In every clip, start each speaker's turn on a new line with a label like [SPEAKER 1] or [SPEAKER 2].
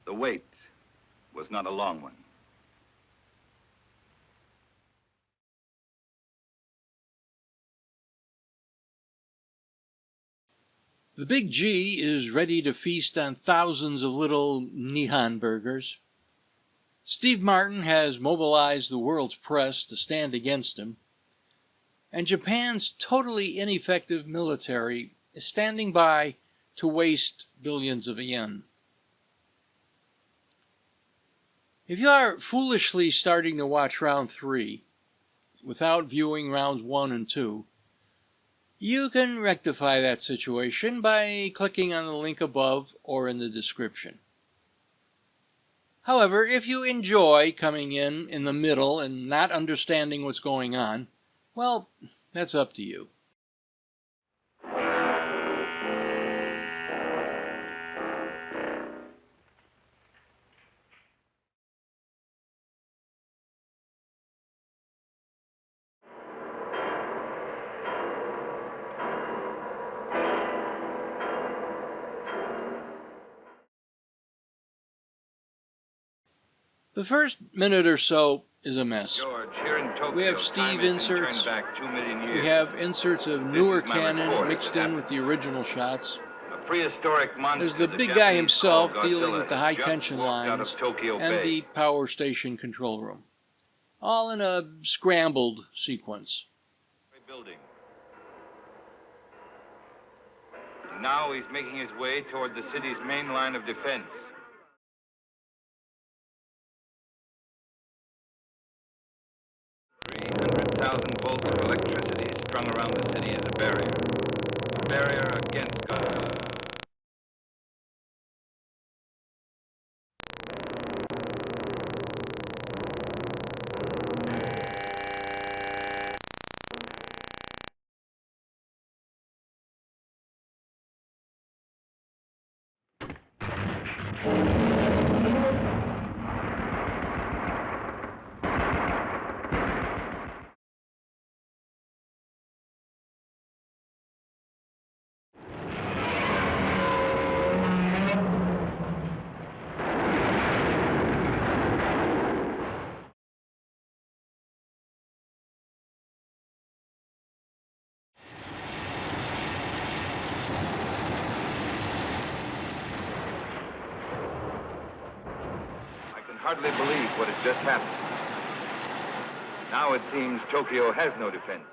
[SPEAKER 1] The wait was not a long one.
[SPEAKER 2] The Big G is ready to feast on thousands of little Nihon burgers. Steve Martin has mobilized the world's press to stand against him. And Japan's totally ineffective military is standing by to waste billions of yen. If you are foolishly starting to watch round 3 without viewing rounds 1 and 2, you can rectify that situation by clicking on the link above or in the description. However, if you enjoy coming in the middle and not understanding what's going on, well, that's up to you. The first minute or so is a mess.
[SPEAKER 1] George, here in Tokyo,
[SPEAKER 2] We have Steve inserts, we have inserts of newer canon mixed in with the original shots.
[SPEAKER 1] A prehistoric monster.
[SPEAKER 2] There's the big guy himself dealing with the high tension lines and the power station control room. All in a scrambled sequence.
[SPEAKER 1] Building. Now he's making his way toward the city's main line of defense. 300,000 volts of electricity strung around the city as a barrier. A barrier against Godzilla. Hardly believe what has just happened. Now it seems Tokyo has no defense.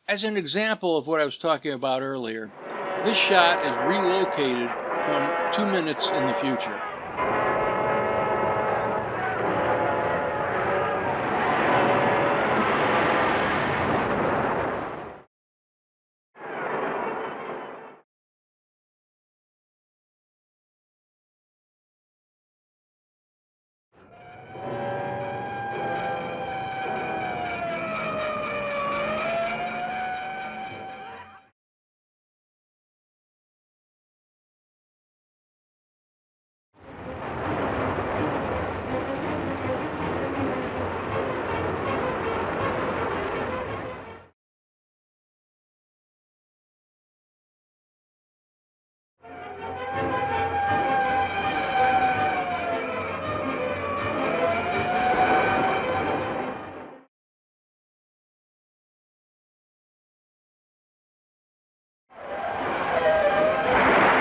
[SPEAKER 2] As an example of what I was talking about earlier, this shot is relocated from 2 minutes in the future.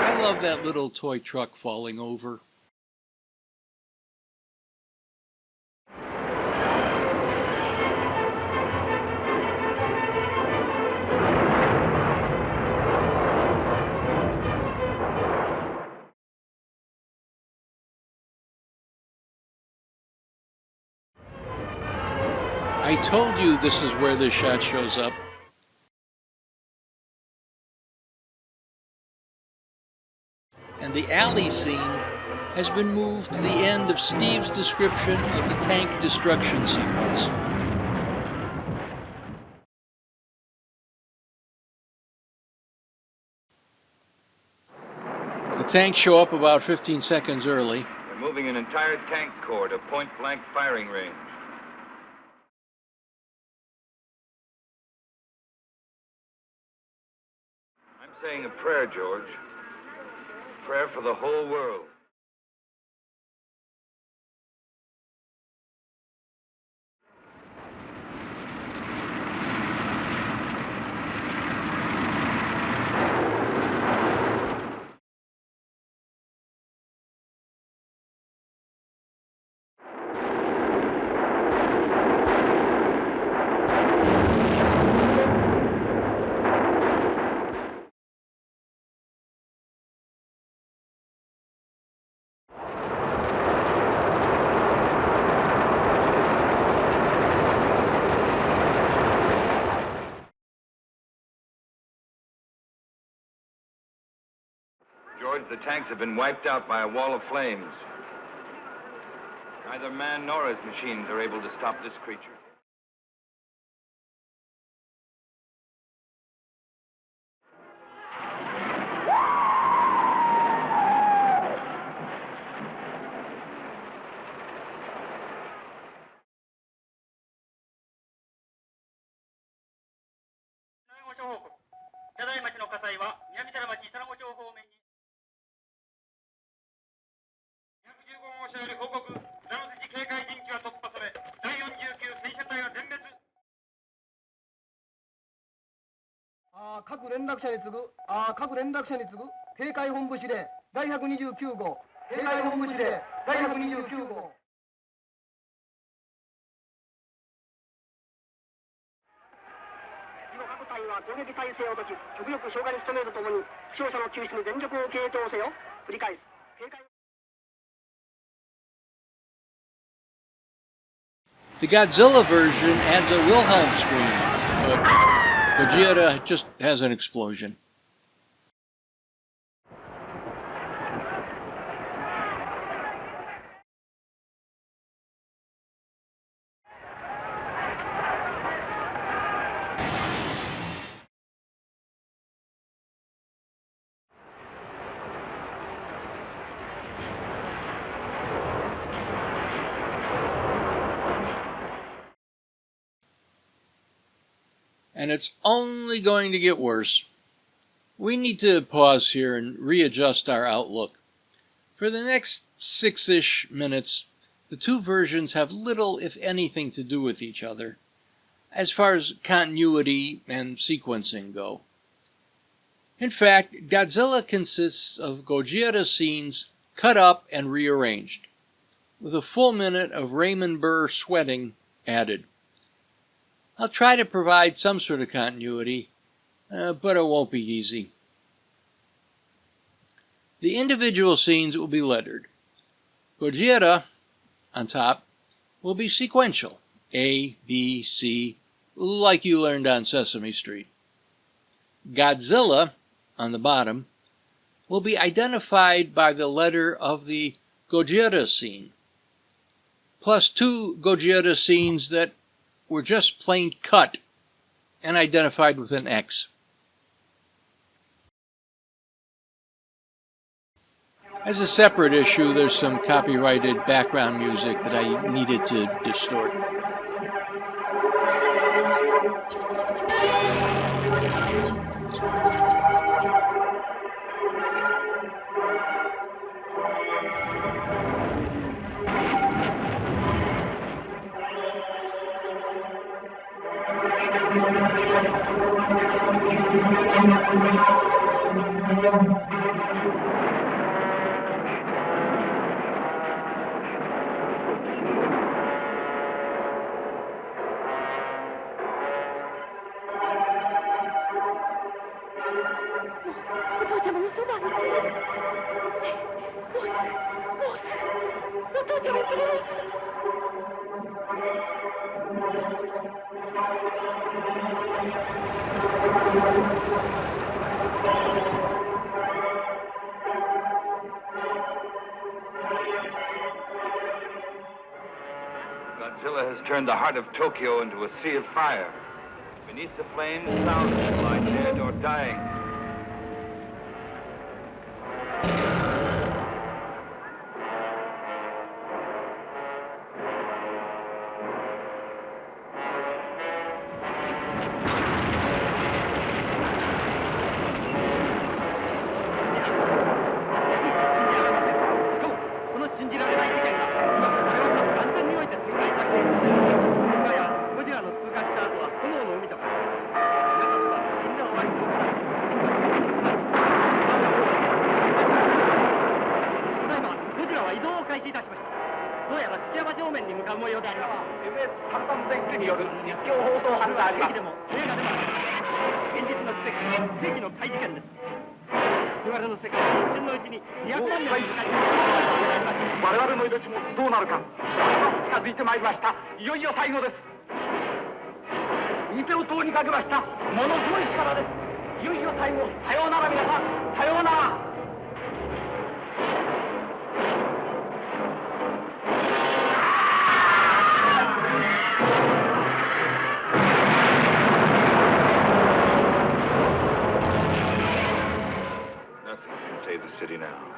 [SPEAKER 2] I love that little toy truck falling over. I I told you this is where this shot shows up. And the alley scene has been moved to the end of Steve's description of the tank destruction sequence. The tanks show up about 15 seconds early.
[SPEAKER 1] They're moving an entire tank corps to point-blank firing range. I'm saying a prayer, George. A prayer for the whole world. George, the tanks have been wiped out by a wall of flames. Neither man nor his machines are able to stop this creature.
[SPEAKER 2] The Godzilla version adds a Wilhelm scream, but Gojira just has an explosion. And it's only going to get worse. We need to pause here and readjust our outlook. For the next 6-ish minutes, the two versions have little, if anything, to do with each other, as far as continuity and sequencing go. In fact, Godzilla consists of Gojira scenes cut up and rearranged, with a full minute of Raymond Burr sweating added. I'll try to provide some sort of continuity, but it won't be easy. The individual scenes will be lettered. Gojira, on top, will be sequential, A, B, C, like you learned on Sesame Street. Godzilla, on the bottom, will be identified by the letter of the Gojira scene, plus two Gojira scenes that were just plain cut and identified with an X. As a separate issue, there's some copyrighted background music that I needed to distort.
[SPEAKER 1] Godzilla has turned the heart of Tokyo into a sea of fire. Beneath the flames, thousands lie dead or dying.
[SPEAKER 3] いよいよ最後です。右手を塔にかけました。ものすごい力です。いよいよ最後。さようなら皆さん。さようなら。
[SPEAKER 1] Nothing can save the city now.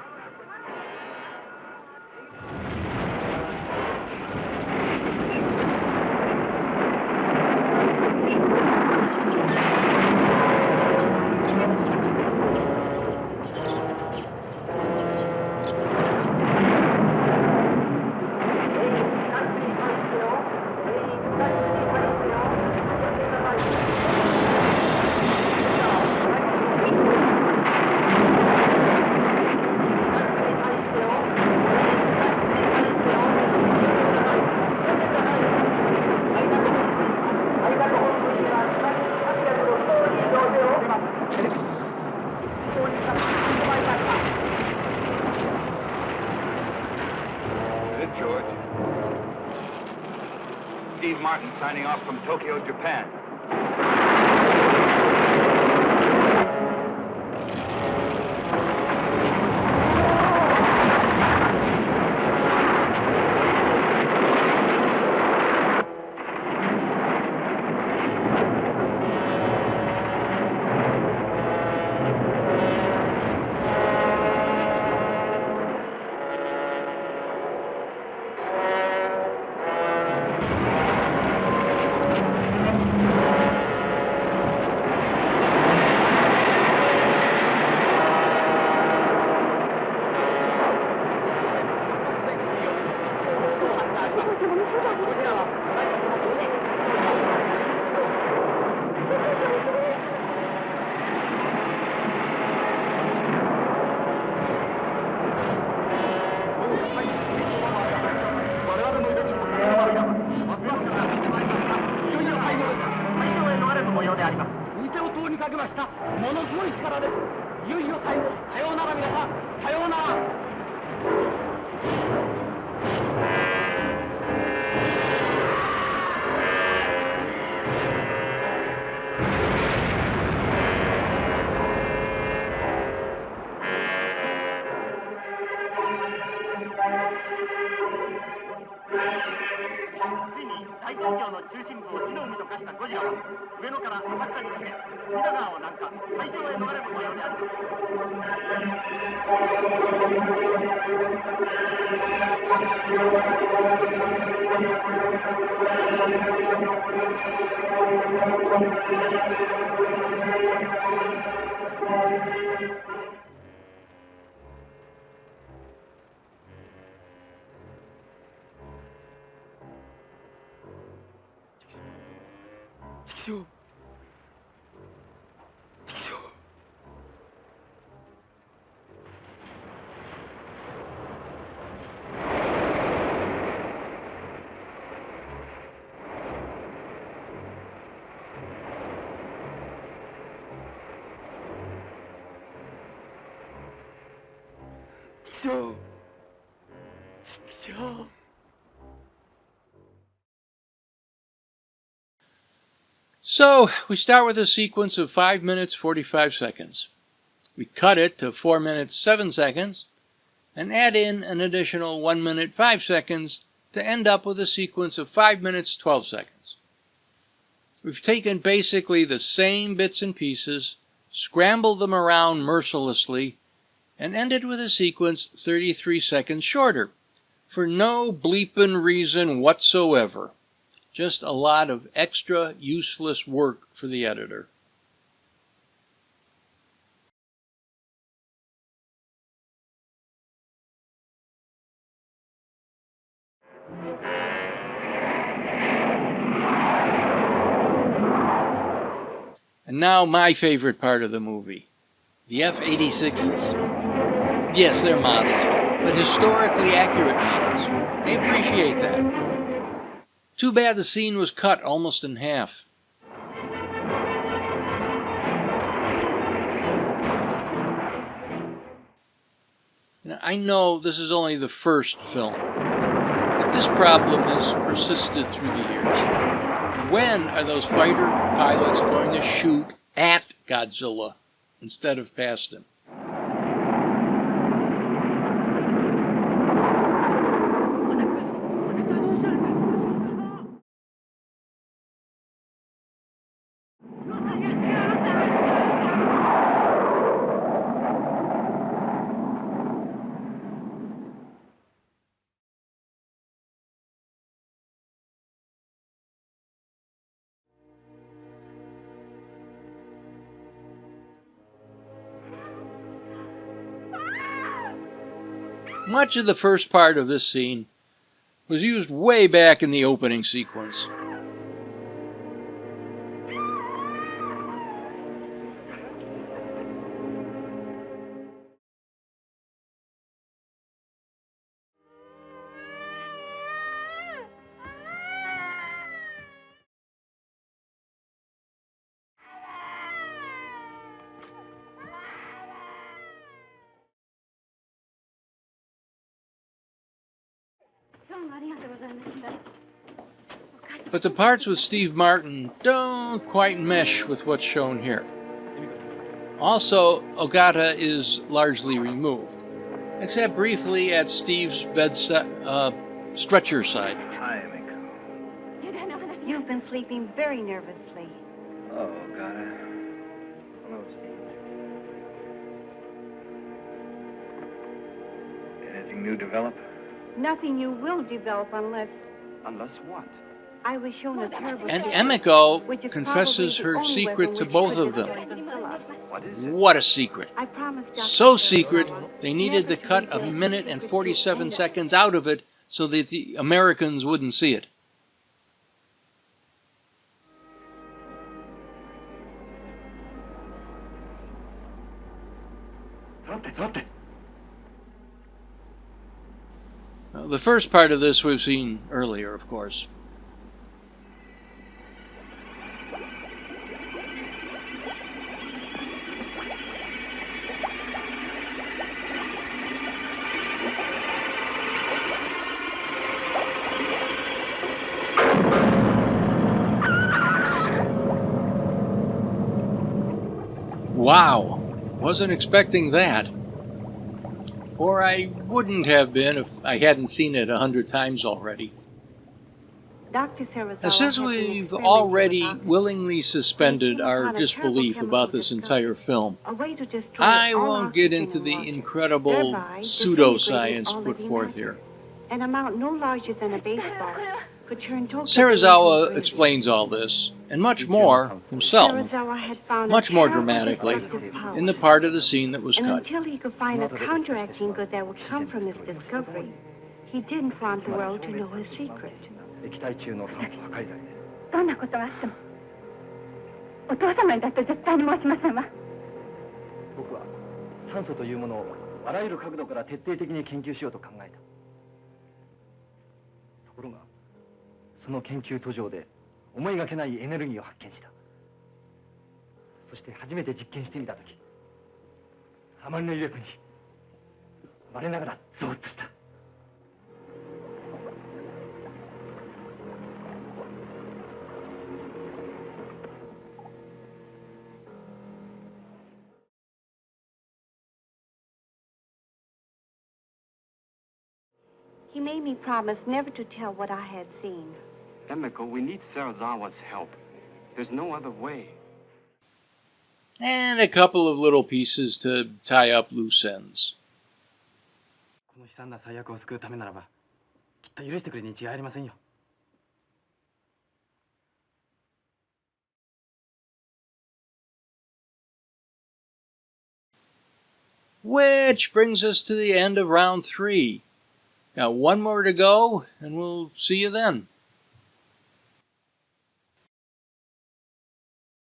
[SPEAKER 1] George. Steve Martin signing off from Tokyo, Japan.
[SPEAKER 2] So we start with a sequence of 5 minutes 45 seconds. We cut it to 4 minutes 7 seconds and add in an additional 1 minute 5 seconds to end up with a sequence of 5 minutes 12 seconds. We've taken basically the same bits and pieces, scrambled them around mercilessly, and ended with a sequence 33 seconds shorter, for no bleepin' reason whatsoever. Just a lot of extra useless work for the editor. And now my favorite part of the movie. The F-86s. Yes, they're models, but historically accurate models. I appreciate that. Too bad the scene was cut almost in half. Now, I know this is only the first film, but this problem has persisted through the years. When are those fighter pilots going to shoot at Godzilla instead of past him? Much of the first part of this scene was used way back in the opening sequence. But the parts with Steve Martin don't quite mesh with what's shown here. Also, Ogata is largely removed, except briefly at Steve's stretcher side.
[SPEAKER 4] Hi, Miko.
[SPEAKER 5] You've been sleeping very nervously.
[SPEAKER 4] Oh, Ogata. Hello, Steve. Anything new develop?
[SPEAKER 5] Nothing you will develop unless
[SPEAKER 4] Unless what?
[SPEAKER 5] I was shown a terrible
[SPEAKER 2] And
[SPEAKER 5] secret,
[SPEAKER 2] Emiko
[SPEAKER 5] which is
[SPEAKER 2] confesses
[SPEAKER 5] probably the
[SPEAKER 2] her
[SPEAKER 5] only
[SPEAKER 2] secret
[SPEAKER 5] weapon
[SPEAKER 2] to
[SPEAKER 5] which
[SPEAKER 2] both
[SPEAKER 5] could
[SPEAKER 2] of them.
[SPEAKER 5] destroy Godzilla.
[SPEAKER 4] What is it?
[SPEAKER 2] What a secret.
[SPEAKER 5] I promised Dr.
[SPEAKER 2] So
[SPEAKER 5] Sarah
[SPEAKER 2] secret,
[SPEAKER 5] Sarah
[SPEAKER 2] they needed to
[SPEAKER 5] never
[SPEAKER 2] cut
[SPEAKER 5] reveal
[SPEAKER 2] 1 minute and
[SPEAKER 5] secrets
[SPEAKER 2] 47
[SPEAKER 5] to
[SPEAKER 2] seconds out of it so that the Americans wouldn't see it. Well, the first part of this we've seen earlier, of course. Wow, wasn't expecting that. Or I wouldn't have been if I hadn't seen it 100 times already.
[SPEAKER 5] Dr. Sarah
[SPEAKER 2] Now, since we've already willingly suspended our disbelief about this entire film, I won't get into the incredible pseudoscience put forth here.
[SPEAKER 5] An amount no larger than a baseball could turn Tokyo
[SPEAKER 2] Serizawa
[SPEAKER 5] into a
[SPEAKER 2] explains all this, and much more himself,
[SPEAKER 5] Serizawa had found a
[SPEAKER 2] much more
[SPEAKER 5] terrible
[SPEAKER 2] dramatically,
[SPEAKER 5] destructive power.
[SPEAKER 2] in the part of the scene that was
[SPEAKER 5] And
[SPEAKER 2] cut.
[SPEAKER 5] until he could find a counteracting good that would come from his discovery, he didn't want the world to know his secret.
[SPEAKER 4] 液体中の酸素破壊剤です。
[SPEAKER 6] どんなことがあってもお父様にだって絶対に申しませんわ。
[SPEAKER 4] 僕は酸素というものをあらゆる角度から徹底的に研究しようと考えた。ところがその研究途上で思いがけないエネルギーを発見した。そして初めて実験してみたとき、あまりの威力に我ながらゾーッとした。
[SPEAKER 5] He made me promise never to tell what I had seen.
[SPEAKER 7] Emiko, we need Sarazawa's help. There's no other way.
[SPEAKER 2] And a couple of little pieces to tie up loose ends.
[SPEAKER 4] この悲惨な最悪を救うためならば、きっと許してくれに違いありませんよ。
[SPEAKER 2] Which brings us to the end of round 3. Got one more to go, and we'll see you then.